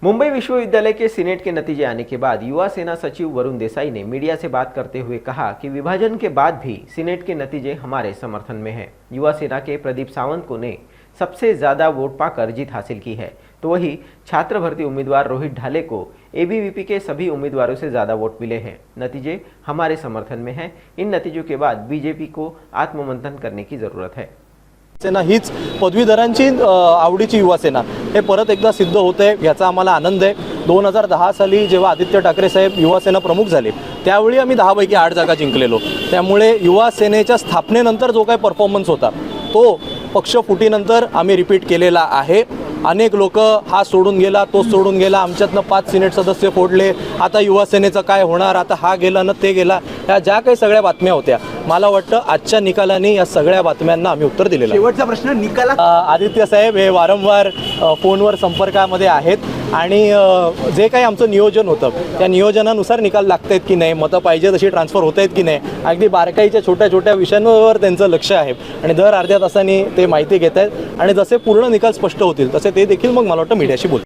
मुंबई विश्वविद्यालय के सीनेट के नतीजे आने के बाद युवा सेना सचिव वरुण देसाई ने मीडिया से बात करते हुए कहा कि विभाजन के बाद भी सीनेट के नतीजे हमारे समर्थन में हैं। युवा सेना के प्रदीप सावंत को ने सबसे ज़्यादा वोट पाकर जीत हासिल की है, तो वही छात्र भर्ती उम्मीदवार रोहित ढाले को एबीवीपी के सभी उम्मीदवारों से ज़्यादा वोट मिले हैं। नतीजे हमारे समर्थन में हैं। इन नतीजों के बाद बीजेपी को आत्ममंथन करने की ज़रूरत है। सेना हीच पदवीधरांची आवडीची युवा सेना हे परत एकदा सिद्ध होते याचा आम्हाला आनंद आहे। 2010 साली जेव्हा आदित्य ठाकरे साहेब युवा सेना प्रमुख झाले त्यावेळी आम्ही 10 पैकी 8 जागा जिंकलेलो। त्यामुळे युवा सेनेच्या स्थापनेनंतर जो काही परफॉर्मन्स होता तो पक्ष फुटीनंतर आम्ही रिपीट केलेला आहे। अनेक लोक हा सोडून गेला तो सोडून गेला, आमच्यातनं 5 सिनेट सदस्य फोडले, आता युवा सेनेचं काय होणार, आता हा गेला ना ते गेला, या ज्या काही सगळ्या बातम्या होत्या मला वाटतं आजच्या निकालाने या सगळ्या बातम्यांना आम्ही उत्तर दिलेलं आहे। शेवटचा प्रश्न निकाला आदित्य साहेब हे वारंवार फोनवर संपर्कामध्ये आहेत आणि जे काही आमचं नियोजन होतं त्या नियोजनानुसार निकाल लागतायत की नाही, मतं पाहिजे तशी ट्रान्सफर होत आहेत की नाही, अगदी बारकाईच्या छोट्या छोट्या विषयांवर त्यांचं लक्ष आहे आणि दर अर्ध्या तासांनी ते माहिती घेत आहेत आणि जसे पूर्ण निकाल स्पष्ट होतील तसे ते देखील मग मला वाटतं मीडियाशी बोलतील।